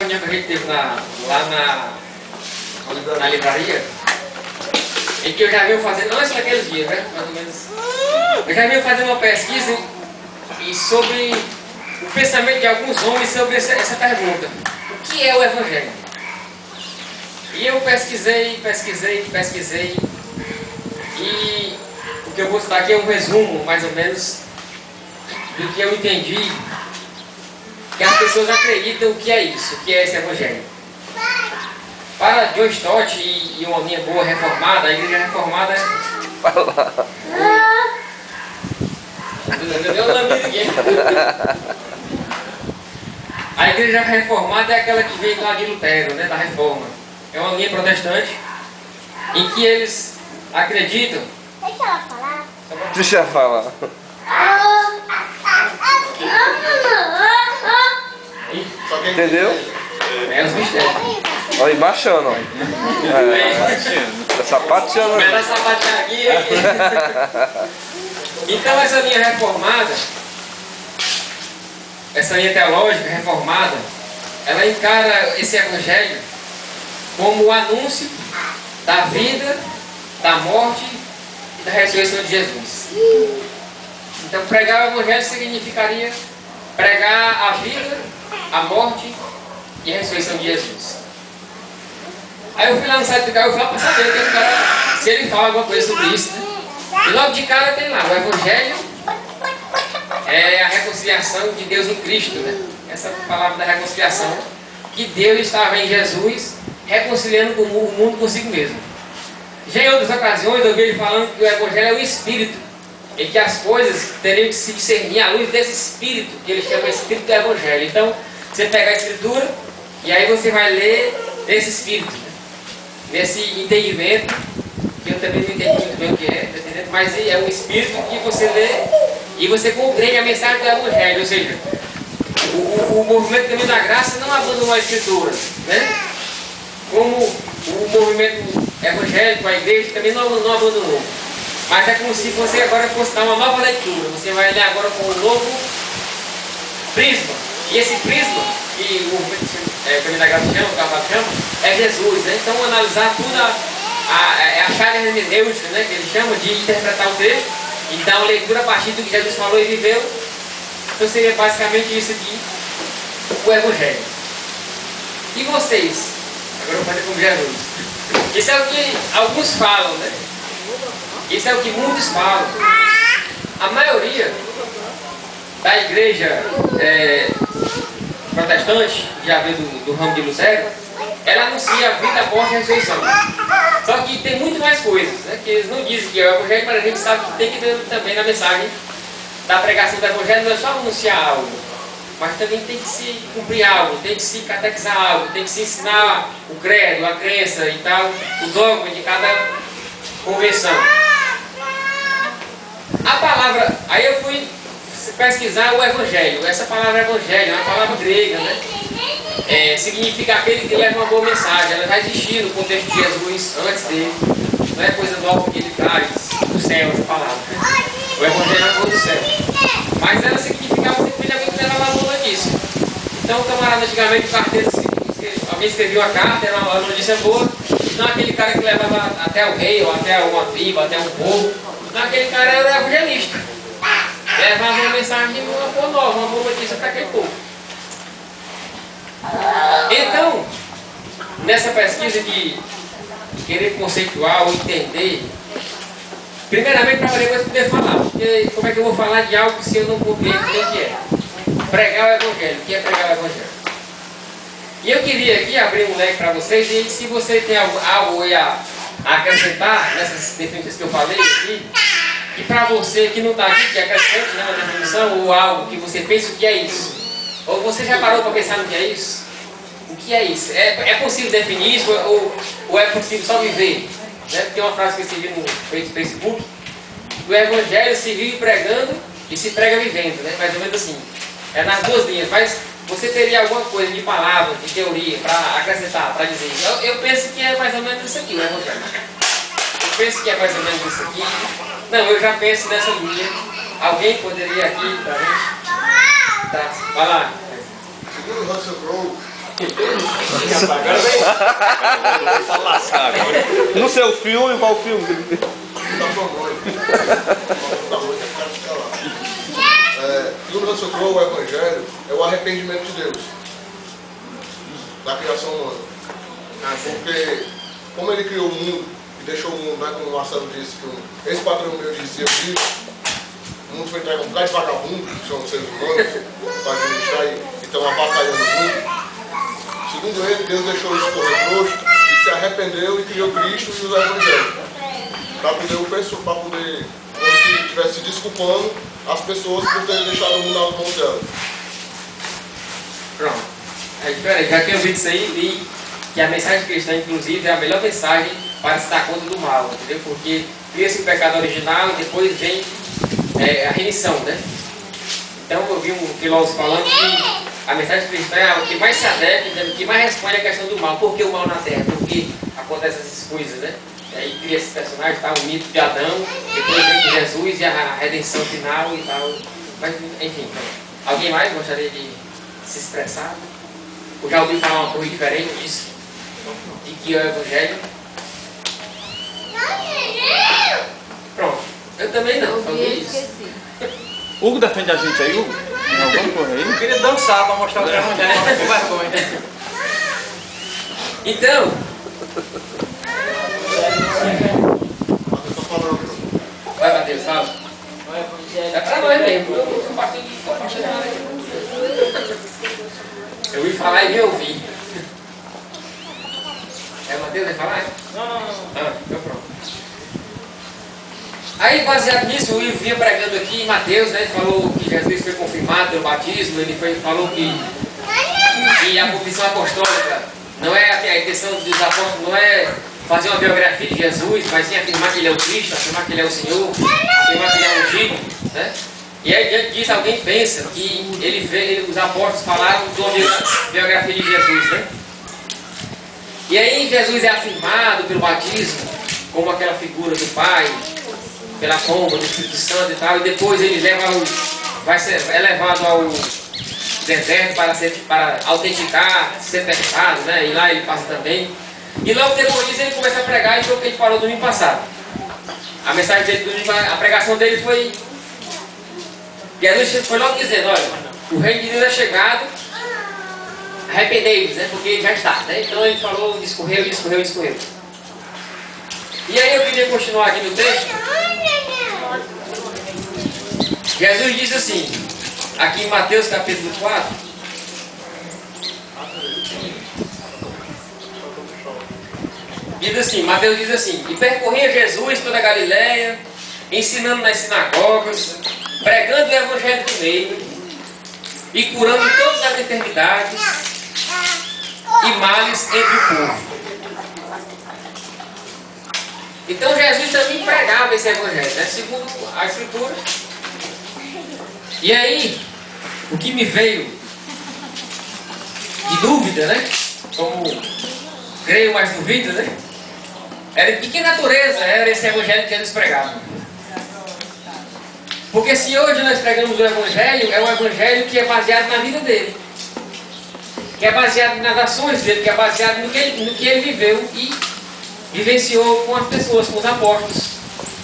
reunião que a gente teve lá na livraria, em que eu já venho fazendo, antes daqueles dias, né? Mais ou menos. Eu já venho fazendo uma pesquisa sobre o pensamento de alguns homens sobre essa pergunta: o que é o Evangelho? E eu pesquisei, e o que eu vou citar aqui é um resumo, mais ou menos, do que eu entendi, que as pessoas acreditam o que é isso, o que é esse Evangelho. Para John Stott e uma linha boa reformada, a igreja reformada é... A igreja reformada é aquela que veio lá de Lutero, né, da reforma. É uma linha protestante em que eles acreditam... Deixa ela falar. Deixa ela falar. Entendeu? É os mistérios. Olha, embaixando, ó. Tá sapateando. Vai sapatear aqui. Então essa linha reformada, essa linha teológica reformada, ela encara esse Evangelho como o anúncio da vida, da morte e da ressurreição de Jesus. Então pregar o Evangelho significaria pregar a vida, a morte e a ressurreição de Jesus. Aí eu fui lá no site do cara, eu fui lá para saber que o cara, se ele fala alguma coisa sobre isso, né? E logo de cara tem lá, o Evangelho é a reconciliação de Deus em Cristo, né? Essa palavra da reconciliação, que Deus estava em Jesus reconciliando o mundo consigo mesmo. Já em outras ocasiões eu vi ele falando que o Evangelho é o Espírito, e que as coisas teriam que se discernir à luz desse Espírito, que ele chama Espírito do Evangelho. Então, você pega a Escritura e aí você vai ler nesse Espírito, né? Nesse entendimento, que eu também não entendi muito bem o que é, mas é um Espírito que você lê e você compreende a mensagem do Evangelho. Ou seja, o movimento Caminho da Graça não abandonou a Escritura, né? Como o movimento evangélico, a igreja, também não abandonou. Mas é como se você agora fosse dar uma nova leitura. Você vai ler agora com um novo prisma. E esse prisma, que o Caminho da Graça chama, o Carvalho chama, é Jesus, né? Então analisar tudo a chave hermenêutica, né? Que ele chama de interpretar o texto e dar uma leitura a partir do que Jesus falou e viveu. Então seria basicamente isso aqui, o Evangelho. E vocês? Agora eu vou fazer como Jesus. Isso é o que alguns falam, né? Isso é o que muitos falam. A maioria da igreja protestante, já veio do ramo de Lutero, ela anuncia a vida, a morte e a ressurreição. Só que tem muito mais coisas, né? Que eles não dizem que é o Evangelho, mas a gente sabe que tem que ter também na mensagem da pregação do Evangelho, não é só anunciar algo, mas também tem que se cumprir algo, tem que se catequizar algo, tem que se ensinar o credo, a crença e tal, o dogma de cada convenção. A palavra, aí eu fui pesquisar o Evangelho. Essa palavra Evangelho é uma palavra grega, né? Significa aquele que leva uma boa mensagem. Ela já existia no contexto de Jesus antes dele. Não é coisa nova que ele traz do céu, essa palavra. O Evangelho é do céu. Mas ela significava simplesmente alguém que levava a boa notícia. Então o camarada antigamente, o carteiro, alguém escrevia uma carta, era uma notícia boa. Não aquele cara que levava até o rei, ou até uma tribo, até um povo. Não, aquele cara era o evangelista. Levava uma mensagem, uma boa nova, uma boa notícia para aquele povo. Então, nessa pesquisa de querer conceituar ou entender, primeiramente para depois poder falar, porque como é que eu vou falar de algo se eu não compreendo o que é? Pregar o Evangelho, o que é pregar o Evangelho? E eu queria aqui abrir um leque para vocês, e se você tem algo a acrescentar nessas definições que eu falei aqui, e para você que não está aqui, que acrescente uma definição ou algo que você pensa o que é isso, ou você já parou para pensar no que é isso? O que é isso? É possível definir isso ou é possível só viver? Né? Tem uma frase que eu escrevi no Facebook: o Evangelho se vive pregando e se prega vivendo, né? Mais ou menos assim. É nas duas linhas, mas você teria alguma coisa de palavra, de teoria para acrescentar, para dizer? Eu penso que é mais ou menos isso aqui, o Evangelho. Eu penso que é mais ou menos isso aqui. Não, eu já penso nessa linha. Alguém poderia aqui para gente? Tá, vai lá. Segundo Russell Crowe, Agora vem. Tá lascado. No seu filme, qual filme que ele fez? Tudo que socorro o Evangelho é o arrependimento de Deus da criação humana. Porque, como ele criou o mundo e deixou o mundo, né, como o Marcelo disse, que esse patrão meu dizia, o mundo foi entregue a um bocado de vagabundo, que são os seres humanos, para administrar e estão avacalhando o mundo. Segundo ele, Deus deixou isso correr frouxo e se arrependeu e criou Cristo e os Evangelhos. Para poder, como se estivesse desculpando as pessoas por terem deixado o mundo nas mãos dela. Pronto. Peraí, já tinha ouvido isso aí e que a mensagem cristã, inclusive, é a melhor mensagem para se dar conta do mal, entendeu? Porque cria-se o pecado original e depois vem a remissão, né? Então eu vi um filósofo falando que a mensagem cristã é o que mais se adequa, o que mais responde à questão do mal. Por que o mal na Terra? Por que acontecem essas coisas, né? E aí cria esse personagem, tá? O mito de Adão, depois vem de Jesus e a redenção final e tal. Mas, enfim, alguém mais gostaria de se expressar? Ou já ouviu falar uma coisa diferente disso? De que é o Evangelho? Pronto. Eu também não, só ouvi isso. Hugo defende a gente aí, Hugo? Tem alguma coisa aí? Eu queria dançar para mostrar o que é Evangelho, mas com vergonha. Então, vai, Matheus, fala. É pra nós mesmo, eu não partilho nada. Eu ouvi falar e nem ouvi. É, Matheus vai falar? Não. Ah, então pronto. Aí, baseado nisso, o Ivo vinha pregando aqui em Mateus, né? Ele falou que Jesus foi confirmado pelo batismo, falou que a confissão apostólica não é a intenção dos apóstolos, não é fazer uma biografia de Jesus, mas sim afirmar que ele é o Cristo, afirmar que ele é o Senhor, afirmar que ele é o ungido, né? E aí, diante disso, alguém pensa que os apóstolos falaram de uma biografia de Jesus, né? E aí, Jesus é afirmado pelo batismo como aquela figura do Pai, pela pomba, do Espírito Santo e tal, e depois ele é levado ao deserto para autenticar, ser testado, né? E lá ele passa também. E logo depois disso ele começa a pregar, e foi o que ele falou domingo passado. A mensagem dele domingo, a pregação dele foi... Jesus foi logo dizendo, olha, o reino de Deus é chegado, arrependei-vos, né? Porque ele já está, né? Então ele falou, discorreu. E aí eu queria continuar aqui no texto. Jesus diz assim, aqui em Mateus capítulo 4, Mateus diz assim, e percorria Jesus toda a Galileia, ensinando nas sinagogas, pregando o evangelho do meio e curando todas as enfermidades e males entre o povo. Então Jesus também pregava esse evangelho, né? Segundo a Escritura. E aí, o que me veio de dúvida, né? Como creio, mas duvido, né? Era de que natureza era esse evangelho que Jesus pregava. Porque se hoje nós pregamos o evangelho, é um evangelho que é baseado na vida dele. Que é baseado nas ações dele, que é baseado no que ele viveu e vivenciou com as pessoas, com os apóstolos,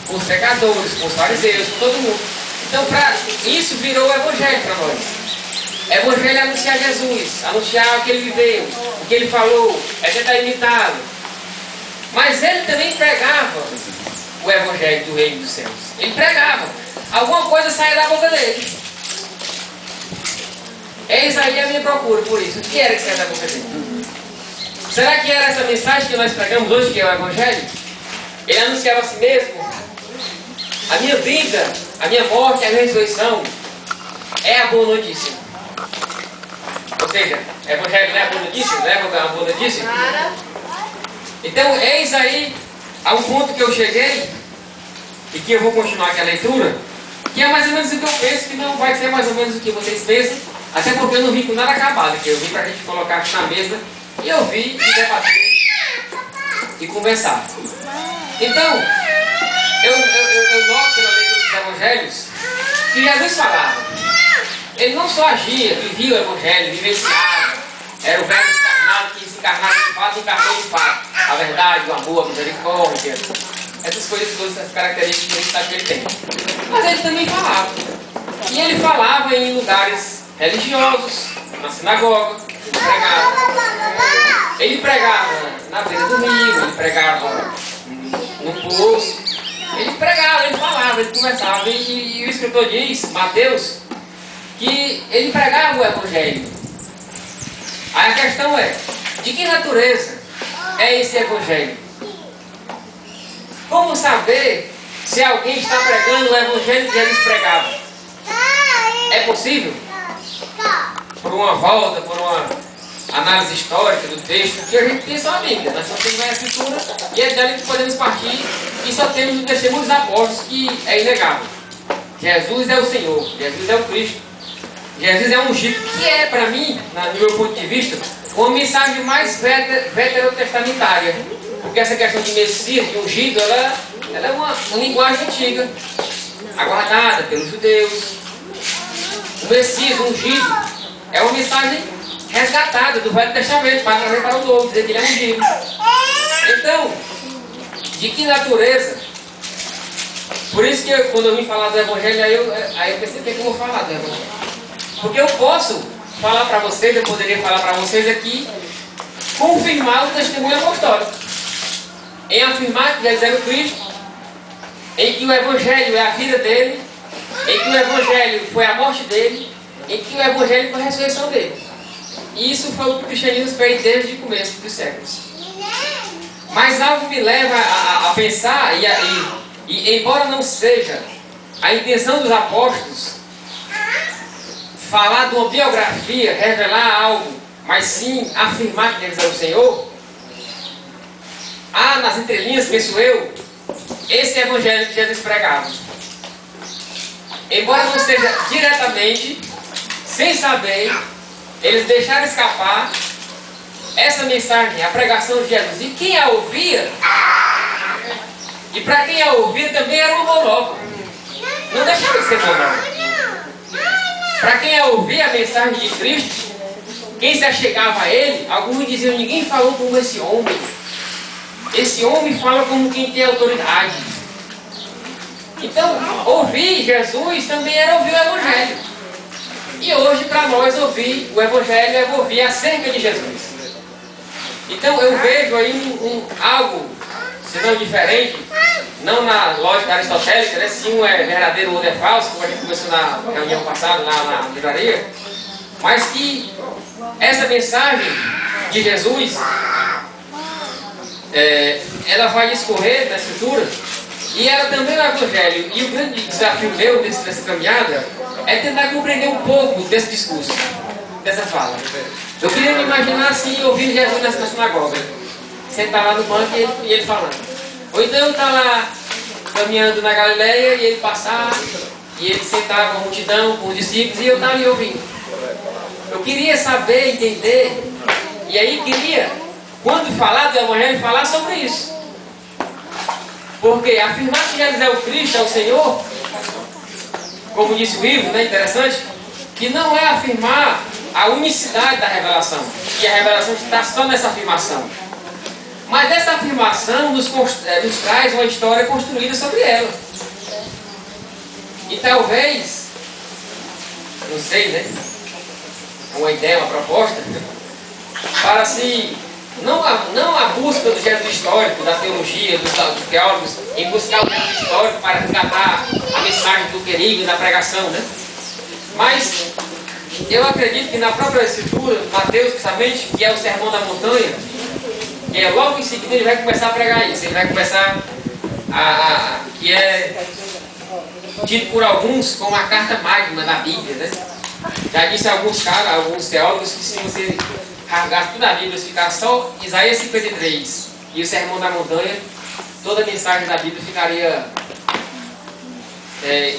com os pecadores, com os fariseus, com todo mundo. Então, isso virou o evangelho para nós. Evangelho é anunciar Jesus, anunciar o que ele viveu, o que ele falou, é tentar imitá-lo. Mas ele também pregava o evangelho do reino dos céus. Ele pregava. Alguma coisa saía da boca dele. Eis aí a minha procura por isso. O que era que saía da boca dele? Será que era essa mensagem que nós pregamos hoje, que é o evangelho? Ele anunciava a si mesmo. A minha vida, a minha morte, a minha ressurreição é a boa notícia. Ou seja, o evangelho não é a boa notícia? Não é a boa notícia? Então, eis aí a um ponto que eu cheguei e que eu vou continuar aqui a leitura, que é mais ou menos o que eu penso, que não vai ser mais ou menos o que vocês pensam, até porque eu não vim com nada acabado, que eu vim para a gente colocar aqui na mesa e ouvir e debater e conversar. Então, eu noto pela leitura dos evangelhos que Jesus falava. Ele não só agia, vivia o evangelho, vivenciava, era o verbo todas essas características que a gente sabe que ele tem. Mas ele também falava. E ele falava em lugares religiosos, na sinagoga, ele pregava. Ele pregava na beira do rio, ele pregava no poço. Ele pregava, ele falava, ele conversava. E o escritor diz, Mateus, que ele pregava o Evangelho. Aí a questão é, de que natureza é esse Evangelho? Como saber se alguém está pregando o Evangelho que Jesus pregava? É possível? Por uma volta, por uma análise histórica do texto, que a gente tem só a Bíblia, nós só temos a Escritura e é dela que podemos partir e só temos o testemunho dos apóstolos, que é inegável. Jesus é o Senhor, Jesus é o Cristo, Jesus é o ungido, que é para mim, no meu ponto de vista, uma mensagem mais veterotestamentária, porque essa questão de Messias, de ungido, ela é uma linguagem antiga, aguardada pelos judeus. O Messias ungido é uma mensagem resgatada do Velho Testamento para trazer para o Novo, dizer que ele é ungido. Então, de que natureza? Por isso que quando eu vim falar do Evangelho, aí eu pensei, o que é que eu vou falar do Evangelho? Porque eu posso falar para vocês, eu poderia falar para vocês aqui, confirmar o testemunho apostólico, em afirmar que Jesus é o Cristo, em que o Evangelho é a vida dele, em que o Evangelho foi a morte dele, em que o Evangelho foi a ressurreição dele. E isso foi o que o cristianismo fez desde o começo dos séculos. Mas algo me leva a pensar, e embora não seja a intenção dos apóstolos falar de uma biografia, revelar algo, mas sim afirmar que Jesus é o Senhor, há nas entrelinhas, penso eu, esse Evangelho que Jesus pregava. Embora não seja diretamente, sem saber, eles deixaram escapar essa mensagem, a pregação de Jesus. E quem a ouvia, e para quem a ouvia também era um monólogo. Não deixava de ser monólogo. Para quem a ouvia a mensagem de Cristo, quem se achegava a ele, alguns diziam, ninguém falou como esse homem. Esse homem fala como quem tem autoridade. Então, ouvir Jesus também era ouvir o Evangelho. E hoje, para nós, ouvir o Evangelho é ouvir acerca de Jesus. Então, eu vejo aí algo, se não diferente, não na lógica aristotélica, né? Se um é verdadeiro ou outro é falso, como a gente começou na reunião passada, lá na livraria, mas que essa mensagem de Jesus, ela vai discorrer na Escritura, e ela também é o Evangelho. E o grande desafio meu nessa caminhada é tentar compreender um pouco desse discurso, dessa fala. Eu queria me imaginar assim, ouvindo Jesus na sinagoga, sentar lá no banco e ele falando. Ou então eu estar lá caminhando na Galileia e ele passar, e ele sentar com a multidão, com os discípulos, e eu estar ali ouvindo. Eu queria saber, entender, e aí queria, quando falar do Evangelho, falar sobre isso. Porque afirmar que Jesus é o Cristo, é o Senhor, como disse o Ivo, né, interessante, que não é afirmar a unicidade da revelação, que a revelação está só nessa afirmação. Mas essa afirmação nos traz uma história construída sobre ela. E talvez, não sei, né, uma ideia, uma proposta, para se... Não a busca do Jesus histórico, da teologia, dos teólogos, em buscar o Jesus histórico para resgatar a mensagem do querido, da pregação, né? Mas eu acredito que na própria Escritura, Mateus, principalmente, que é o Sermão da Montanha, que é logo em seguida ele vai começar a pregar isso, ele vai começar que é tido por alguns como a carta magna da Bíblia, né? Já disse alguns teólogos que se você rasgasse toda a Bíblia, se ficar só Isaías 53 e o Sermão da Montanha, toda a mensagem da Bíblia ficaria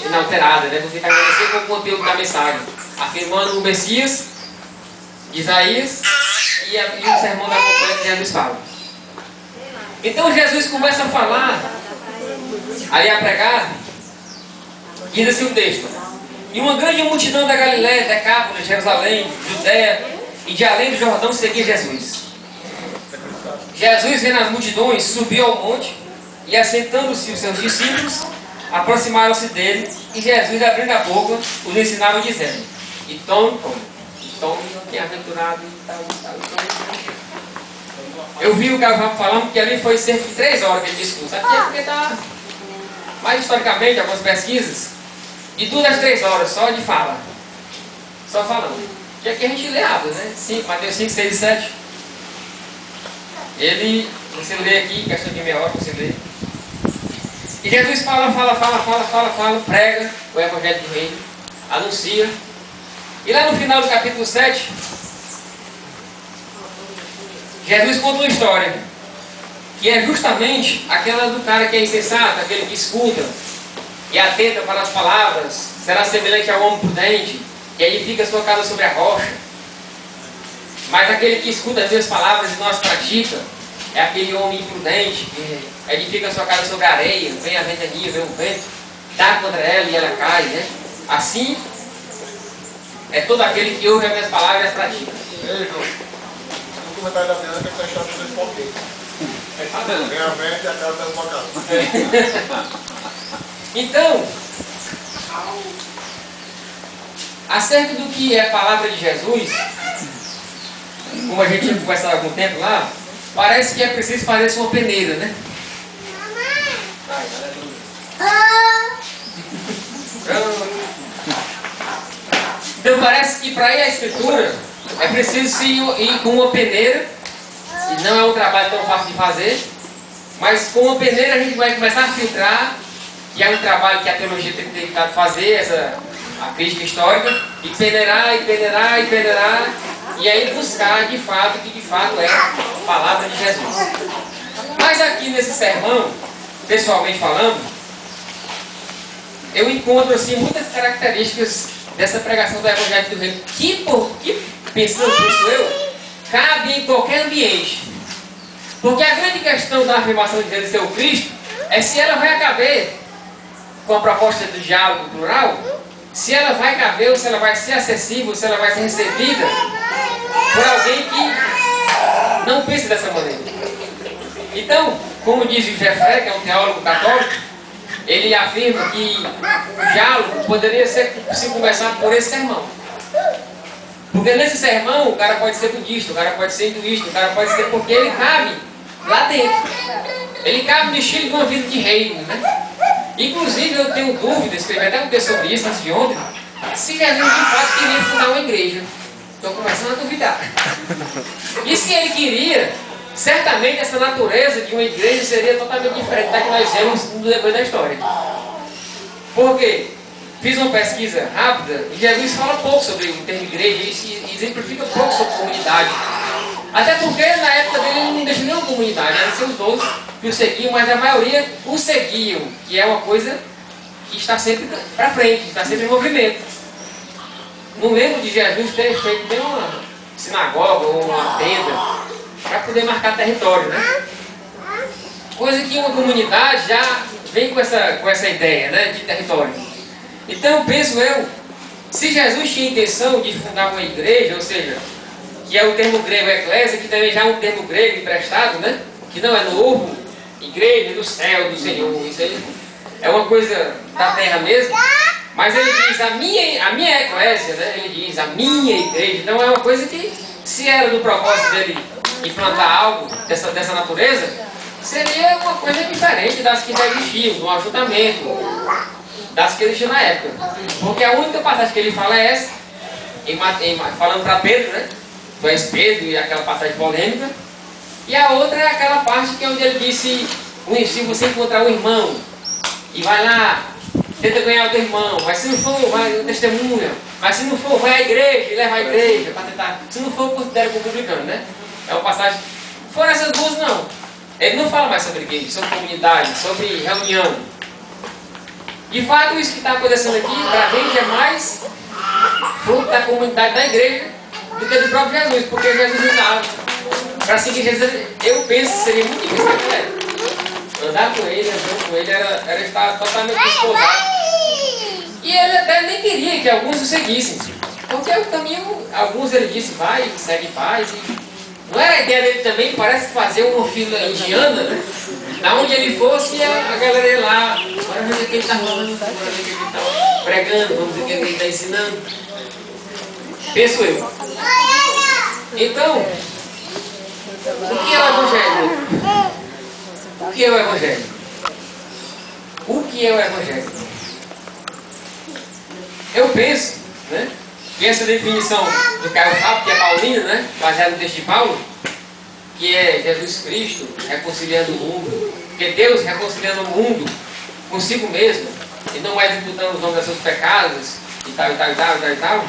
inalterada, né? Você ficaria assim com o conteúdo da mensagem, afirmando o Messias, Isaías e o Sermão da Montanha que Jesus fala. Então Jesus começa a falar, ali a pregar, diz assim o texto: e uma grande multidão da Galileia, Decápolis, Jerusalém, Judéia e de além do Jordão seguia Jesus. Jesus, vendo as multidões, subiu ao monte E assentando-se os seus discípulos, aproximaram-se dele, e Jesus, abrindo a boca, os ensinava dizendo: e tome, bem-aventurado e tal, e tal, e tal. Eu vi o cara falando que ali foi cerca de 3 horas aquele discurso. Aqui é porque está, mais historicamente, algumas pesquisas, de 2 às 3 horas só de fala. Só falando. Que aqui a gente lê Atos, né? Mateus 5, 6 e 7. Você lê aqui, questão de meia hora, você lê. E Jesus fala, prega o Evangelho do Reino, anuncia. E lá no final do capítulo 7, Jesus conta uma história, que é justamente aquela do cara que é insensato, aquele que escuta e atenta para as palavras, será semelhante ao homem prudente, que edifica sua casa sobre a rocha. Mas aquele que escuta as minhas palavras e não as pratica, é aquele homem imprudente, que edifica sua casa sobre a areia, vem a ventania, vem o vento, dá contra ela e ela cai, né? Assim, é todo aquele que ouve as minhas palavras e as pratica. Ei, João, no comentário da Bianca que está achando desse pouquinho. Vem a vento e a cara está na sua casa. Então, acerca do que é a palavra de Jesus, como a gente tinha conversado há algum tempo lá, parece que é preciso fazer uma peneira, né? Então parece que para ir à Escritura é preciso ir com uma peneira, e não é um trabalho tão fácil de fazer, mas com uma peneira a gente vai começar a filtrar, que é um trabalho que a teologia tem tentado fazer, a crítica histórica, e peneirar, e aí buscar de fato o que de fato é a palavra de Jesus. Mas aqui nesse sermão, pessoalmente falando, eu encontro assim muitas características dessa pregação do Evangelho do Reino, que pensando nisso cabe em qualquer ambiente. Porque a grande questão da afirmação de Jesus ser o Cristo é se ela vai caber com a proposta do diálogo plural, se ela vai caber ou se ela vai ser acessível, se ela vai ser recebida por alguém que não pensa dessa maneira. Então, como diz o Jeffrey, que é um teólogo católico, ele afirma que o diálogo poderia se começar por esse sermão. Porque nesse sermão o cara pode ser budista, o cara pode ser hinduísta, o cara pode ser, porque ele cabe lá dentro. Ele cabe no estilo de uma vida de reino, né? Inclusive eu tenho dúvida, escrevi até um texto sobre isso antes de ontem, se Jesus de fato queria fundar uma igreja. Estou começando a duvidar. E se ele queria, certamente essa natureza de uma igreja seria totalmente diferente da que nós vemos no decorrer da história. Por quê? Fiz uma pesquisa rápida e Jesus fala pouco sobre o termo igreja e exemplifica pouco sobre comunidade. Até porque na época dele ele não deixou nenhuma comunidade, eram seus 12 que o seguiam, mas a maioria o seguiam, que é uma coisa que está sempre para frente, está sempre em movimento. Não lembro de Jesus ter feito nem uma sinagoga ou uma tenda para poder marcar território, né? Coisa que uma comunidade já vem com essa ideia, né, de território. Então penso eu, se Jesus tinha intenção de fundar uma igreja, ou seja, que é o termo grego eclésia, que também já é um termo grego emprestado, né, que não é novo, igreja do céu, do Senhor, isso aí é uma coisa da terra mesmo, mas ele diz a minha eclésia, né, ele diz a minha igreja, então é uma coisa que, se era do propósito dele implantar algo dessa natureza, seria uma coisa diferente das que já existiam, do ajuntamento, das que existiam na época. Porque a única passagem que ele fala é essa, falando para Pedro, né? Tu és Pedro, e aquela passagem polêmica. E a outra é aquela parte que é onde ele disse, se você encontrar um irmão, e vai lá, tenta ganhar o teu irmão, mas se não for, vai o testemunha, mas se não for, vai à igreja, e leva à igreja, para tentar, se não for, considera como publicano, né? É uma passagem, fora essas duas não. Ele não fala mais sobre igreja, sobre comunidade, sobre reunião. De fato, isso que está acontecendo aqui, para a gente, é mais fruto da comunidade da igreja do que do próprio Jesus, porque Jesus andava. Para seguir Jesus, eu penso que seria muito difícil naquela época. Andar com ele, andar com ele, era estar totalmente desposado. E ele até nem queria que alguns o seguissem, porque o caminho, alguns ele disse, vai, segue paz. Não era a ideia dele também, parece fazer uma fila indiana, né? Da onde ele fosse, a galera ia lá. Agora vamos ver o que ele está falando, agora vamos ver o que ele está pregando, vamos ver o que ele está ensinando. Penso eu. Então, o que é o Evangelho? O que é o Evangelho? O que é o Evangelho? Eu penso, né, que essa definição do Caio Fábio, que é paulina, né, baseada no texto de Paulo, que é Jesus Cristo reconciliando o mundo, porque Deus reconciliando o mundo consigo mesmo, e não mais imputando os nomes dos seus pecados, e tal, e tal, e tal, e tal, e tal.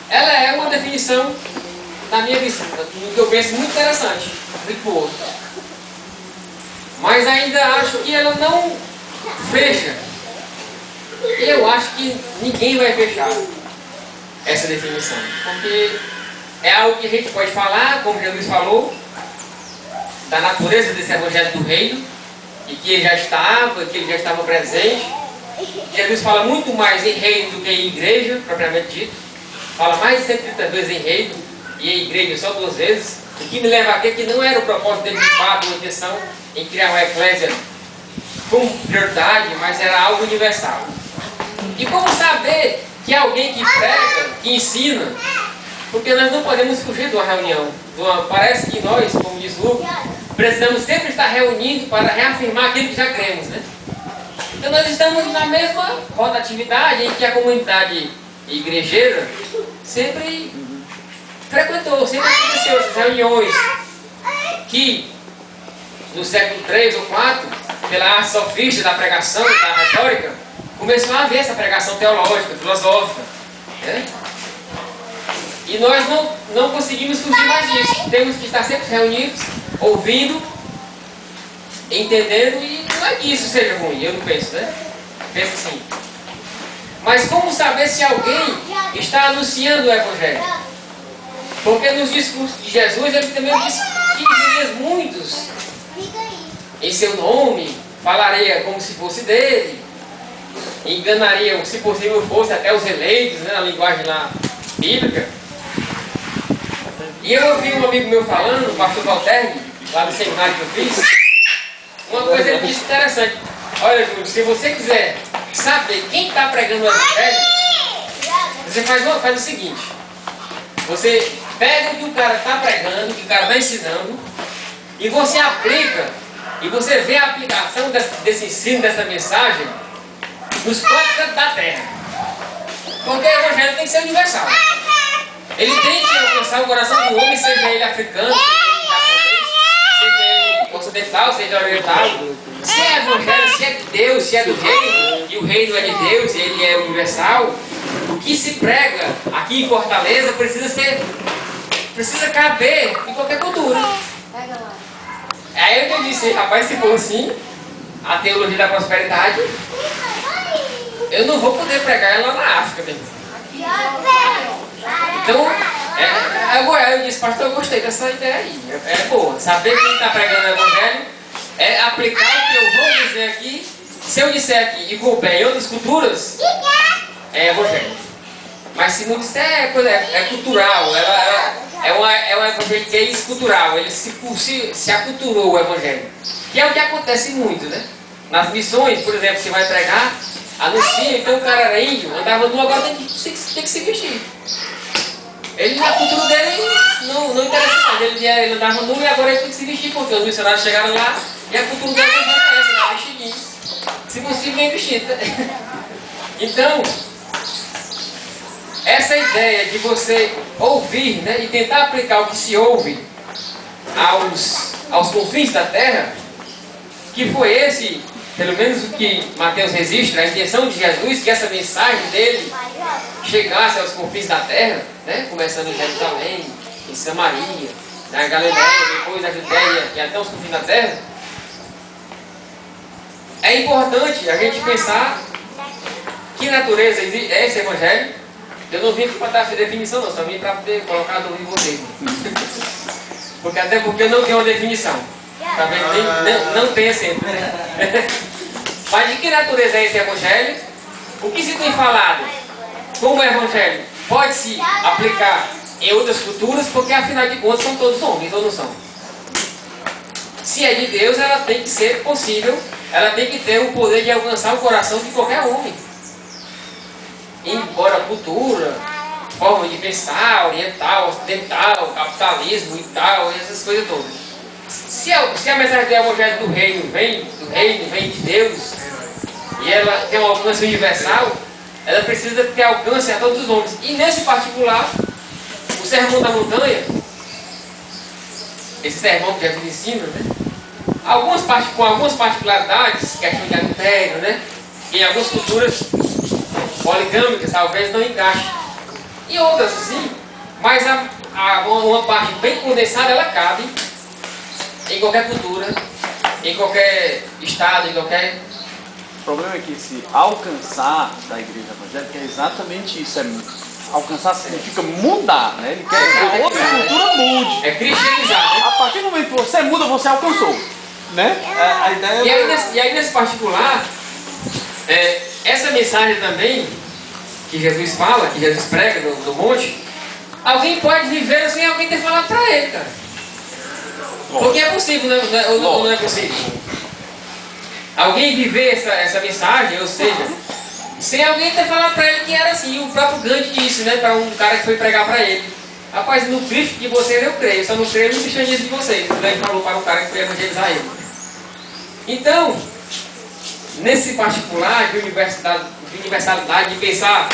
Ela é uma definição, na minha visão, do que eu penso muito interessante, muito boa. Mas ainda acho que ela não fecha. E eu acho que ninguém vai fechar essa definição. Porque é algo que a gente pode falar, como Jesus falou, da natureza desse evangelho do reino, e que ele já estava presente. Jesus fala muito mais em reino do que em igreja, propriamente dito. Fala mais de 130 vezes em reino e em igreja só 2 vezes. O que me leva a crer que não era o propósito dele de fato, uma intenção em criar uma eclésia com prioridade, mas era algo universal. E como saber que alguém que prega, que ensina, porque nós não podemos fugir de uma reunião. Parece que nós, como diz Hugo, precisamos sempre estar reunindo para reafirmar aquilo que já cremos, né? Então nós estamos na mesma rotatividade em que a comunidade igrejeira sempre frequentou, sempre aconteceu essas reuniões que no século 3 ou 4, pela arte sofista da pregação, da retórica, começou a haver essa pregação teológica, filosófica, né? E nós não conseguimos fugir mais disso. Temos que estar sempre reunidos, ouvindo, entendendo, e não é que isso seja ruim, eu não penso, né? Penso assim. Mas como saber se alguém está anunciando o Evangelho? Porque nos discursos de Jesus ele também disse que viriam muitos em seu nome, falaria como se fosse dele, enganariam, se possível fosse, até os eleitos, né, na linguagem lá bíblica. E eu ouvi um amigo meu falando, o pastor Valterni, lá do seminário que eu fiz, uma coisa ele disse interessante. Olha, Júlio, se você quiser saber quem está pregando o Evangelho, você faz o seguinte: você pega o que o cara está pregando, o que o cara está ensinando, e você aplica, e você vê a aplicação desse ensino, dessa mensagem, nos 4 cantos da terra. Porque o Evangelho tem que ser universal. Ele tem que alcançar o coração do homem, seja ele africano, seja ele japonês, seja ele ocidental, seja oriental. Se é Evangelho, se é de Deus, se é do reino, e o reino é de Deus e ele é universal, o que se prega aqui em Fortaleza precisa caber em qualquer cultura. Aí eu disse, rapaz, se for assim, a teologia da prosperidade, eu não vou poder pregar ela na África mesmo. Então, agora eu disse, pastor, eu gostei dessa ideia aí, é boa. Saber quem está pregando o Evangelho é aplicar o que eu vou dizer aqui. Se eu disser aqui e couber em outras culturas, é Evangelho. Mas se não disser, é cultural, é uma evangeliquez cultural, ele se aculturou o Evangelho. Que é o que acontece muito, né? Nas missões, por exemplo, você vai pregar, anuncia, então o cara era índio, andava nu, agora tem que se vestir. Ele, na cultura dele, não interessa mais. Ele andava nu e agora ele tem que se vestir, porque os missionários chegaram lá e a cultura dele não era essa, era vestidinho. Se possível, bem vestido. Então, essa ideia de você ouvir, né, e tentar aplicar o que se ouve aos confins da terra, que foi esse, pelo menos o que Mateus registra, a intenção de Jesus, que essa mensagem dele chegasse aos confins da terra, né? Começando em Jerusalém, em Samaria, na Galileia, depois na Judéia e até os confins da terra. É importante a gente pensar que natureza é esse Evangelho. Eu não vim para dar essa definição, não, só vim para poder colocar a dúvida em vocês. Até porque eu não tenho uma definição. Talvez não tenha sempre. Mas de que natureza é esse Evangelho? O que se tem falado como Evangelho pode se aplicar em outras culturas, porque afinal de contas são todos homens, ou não são? Se é de Deus, ela tem que ser possível, ela tem que ter o poder de alcançar o coração de qualquer homem. Embora a cultura, forma de pensar, oriental, ocidental, capitalismo e tal, essas coisas todas. Se a mensagem do Evangelho do Reino vem de Deus, e ela tem um alcance universal, ela precisa ter alcance a todos os homens. E nesse particular, o Sermão da Montanha, esse sermão que Jesus ensina, né? Com algumas particularidades, questão de adultério, né? Em algumas culturas poligâmicas talvez não encaixe. E outras assim, mas uma parte bem condensada ela cabe em qualquer cultura, em qualquer estado, em qualquer... O problema é que esse alcançar da igreja evangélica é exatamente isso. Alcançar significa mudar, né? Ele quer que a outra cultura mude. É cristianizar, né? A partir do momento que você muda, você alcançou. Né? A ideia e aí nesse particular, essa mensagem também, que Jesus fala, que Jesus prega no monte, alguém pode viver sem alguém ter falado para ele, cara. Porque é possível, ou não é possível? Alguém viver essa mensagem, ou seja, sem alguém ter falado para ele que era assim. O próprio Gandhi disse, né, para um cara que foi pregar para ele: rapaz, no Cristo de vocês eu creio, só não creio no cristianismo de vocês. Ele falou para o cara que foi evangelizar ele. Então, nesse particular de universalidade, de pensar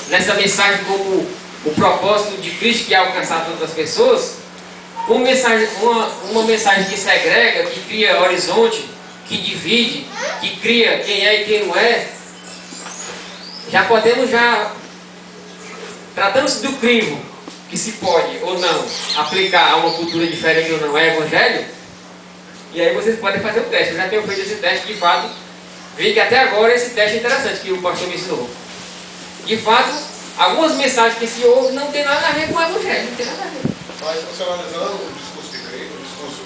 nessa mensagem como o propósito de Cristo, que é alcançar todas as pessoas, uma mensagem que segrega, que cria horizonte, que divide, que cria quem é e quem não é, já podemos, tratando-se do crivo, que se pode ou não aplicar a uma cultura diferente ou não, é evangelho, e aí vocês podem fazer o teste. Eu já tenho feito esse teste, de fato, vi que até agora esse teste é interessante, que o pastor me ensinou. De fato, algumas mensagens que se ouve não tem nada a ver com o evangelho, não tem nada a ver. Mas você analisando o discurso de Cristo, o discurso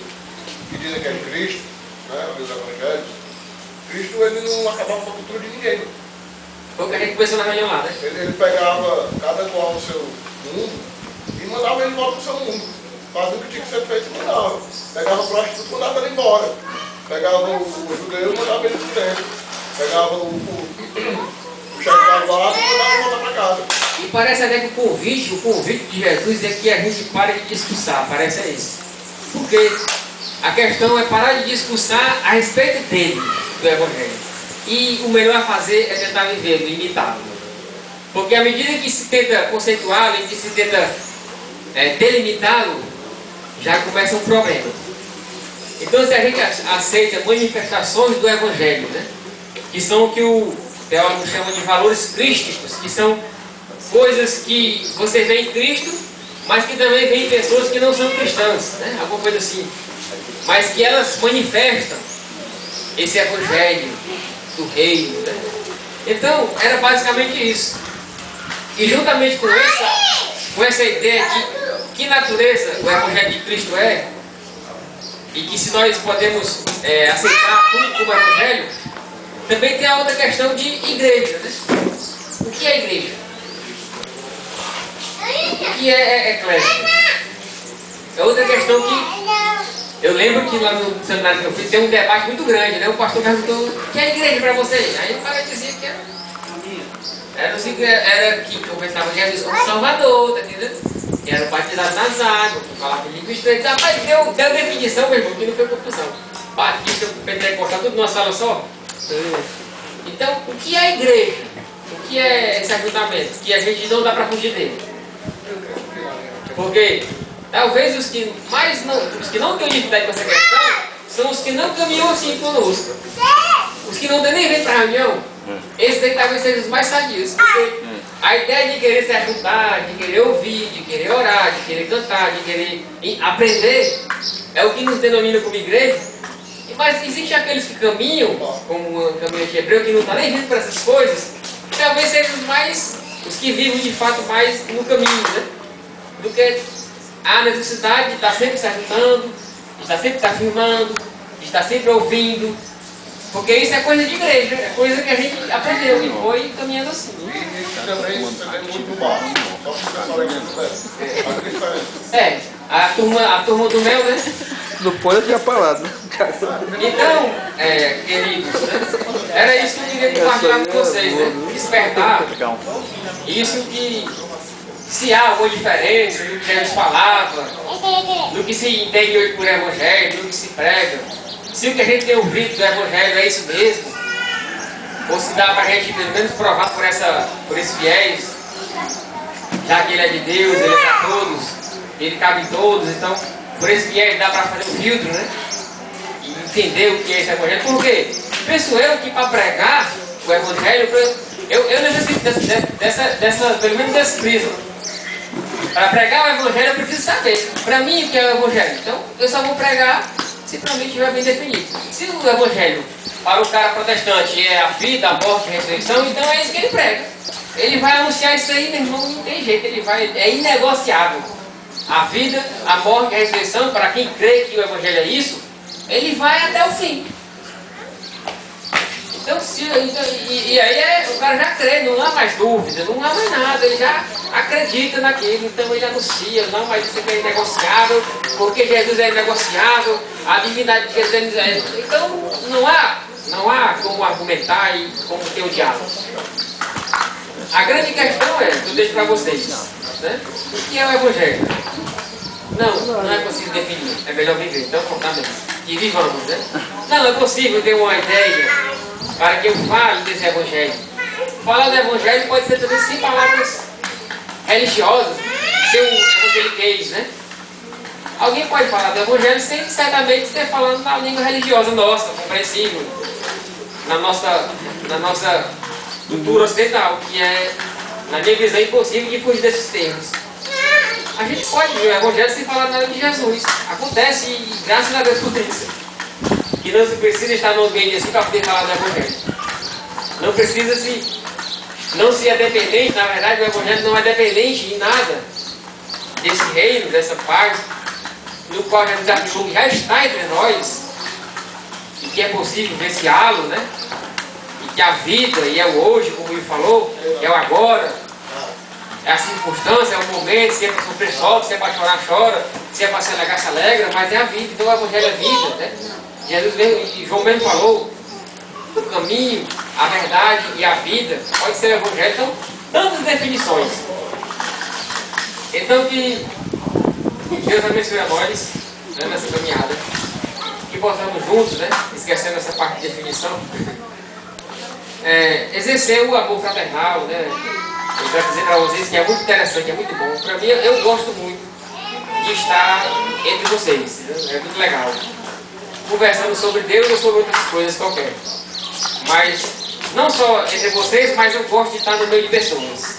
que dizem que é de Cristo, né, os evangelhos, Cristo ele não acabava com a cultura de ninguém. Foi o que a gente pensou na reunião lá, né? Ele pegava cada qual no seu mundo e mandava ele embora do seu mundo. Fazia o que tinha que ser feito e mandava. Pegava o prostituto e mandava ele embora. Pegava o judeu e mandava ele pro templo. Pegava o chefe da guarda e mandava ele voltar para casa. E parece até que o convite de Jesus é que a gente pare de discursar, parece isso. Porque a questão é parar de discursar a respeito dele, do Evangelho. E o melhor a fazer é tentar vivê-lo, imitá-lo. Porque à medida que se tenta conceituá-lo e que se tenta delimitá-lo, já começa um problema. Então, se a gente aceita manifestações do Evangelho, né, que são o que o teólogo chama de valores crísticos, que são coisas que você vê em Cristo, mas que também vê em pessoas que não são cristãs, né, alguma coisa assim, mas que elas manifestam esse Evangelho do reino, né? Então, era basicamente isso. E juntamente com essa ideia de que natureza o Evangelho de Cristo é, e que se nós podemos aceitar tudo como Evangelho, também tem a outra questão de igreja, né? O que é igreja? O que é eclésia? É outra questão que eu lembro que lá no seminário que eu fiz tem um debate muito grande, né? O pastor perguntou: o que é igreja para você? Aí o cara dizia que era que confessava Jesus como Salvador, tá entendendo? Que era batizado nas águas, que falava em língua estranha. Rapaz, deu definição, meu irmão, que não foi confusão. Batista, pentecostal, tudo numa sala só. Então, o que é a igreja? O que é esse ajuntamento? Que a gente não dá para fugir dele. Porque talvez os que não têm dificuldade com essa questão são os que não caminham assim conosco. Os que não nem vêm para a reunião, esses aí talvez sejam os mais sadios. Porque a ideia de querer se ajuntar, de querer ouvir, de querer orar, de querer cantar, de querer aprender, é o que nos denomina como igreja. Mas existem aqueles que caminham, como o caminhante hebreu, que não está nem vindo para essas coisas, talvez sejam os que vivem de fato mais no caminho, né? Do que a necessidade de estar sempre se ajuntando, de estar sempre se afirmando, de estar sempre ouvindo, porque isso é coisa de igreja, é coisa que a gente aprendeu e foi caminhando assim. E também você vê muito no bar, só que o pessoal da igreja a diferença. A turma do mel, né? Não pode atrapalhar, né? Então, queridos, né? Era isso que eu queria compartilhar com vocês, né? Despertar isso que, se há alguma diferença do que Jesus falava, do que se entende hoje por evangelho, do que se prega, se o que a gente tem ouvido do evangelho é isso mesmo, ou se dá para a gente pelo menos provar por esse viés, já que ele é de Deus, ele é para todos, ele cabe em todos, então por esse viés dá para fazer um filtro, né? E entender o que é esse evangelho. Por quê? Penso eu que para pregar o evangelho, eu necessito pelo menos desse prisma. Para pregar o evangelho eu preciso saber, para mim, o que é o evangelho. Então eu só vou pregar se para mim estiver bem definido. Se o evangelho para o cara protestante é a vida, a morte, a ressurreição, então é isso que ele prega. Ele vai anunciar isso aí, meu irmão, não tem jeito, é inegociável. A vida, a morte, a ressurreição, para quem crê que o evangelho é isso, ele vai até o fim. Então, e aí o cara já crê, não há mais dúvida, não há mais nada, ele já acredita naquilo, então ele anuncia, não, mas isso aqui é inegociável, porque Jesus é inegociável, a divindade de Jesus é inegociável. Então não há como argumentar e como ter o diálogo. A grande questão é, eu deixo para vocês, né? O que é o evangelho? Não é possível definir, é melhor viver, então focar mesmo. E vivamos, né? Não é possível ter uma ideia para que eu fale desse evangelho. Falar do evangelho pode ser também sem palavras religiosas, ser um evangeliquez, né? Alguém pode falar do evangelho sem certamente estar falando na língua religiosa nossa, compreensível, na nossa cultura ocidental, que é, na minha visão, impossível de fugir desses termos. A gente pode ver o evangelho sem falar nada de Jesus. Acontece e graças a Deus por isso. E não se precisa estar no ambiente assim para poder falar do evangelho. Não se é dependente, na verdade o evangelho não é dependente em nada desse reino, dessa paz, no qual Jesus afirmou que já está entre nós, e que é possível ver esse halo, né? E que a vida, e é o hoje, como ele falou, é o agora, é a circunstância, é o momento, se é para sofrer sofre, se é para chorar chora, se é para se alegrar se alegra, mas é a vida, então o evangelho é vida, né? Jesus mesmo, e João mesmo falou, o caminho, a verdade e a vida, pode ser o evangelho, então, tantas definições. Então que Deus abençoe a nós, né, nessa caminhada, que possamos juntos, né, esquecendo essa parte de definição, exercer o amor fraternal, né. Eu quero dizer para vocês que é muito interessante, é muito bom. Para mim, eu gosto muito de estar entre vocês, é muito legal. Conversando sobre Deus ou sobre outras coisas qualquer. Mas, não só entre vocês, mas eu gosto de estar no meio de pessoas.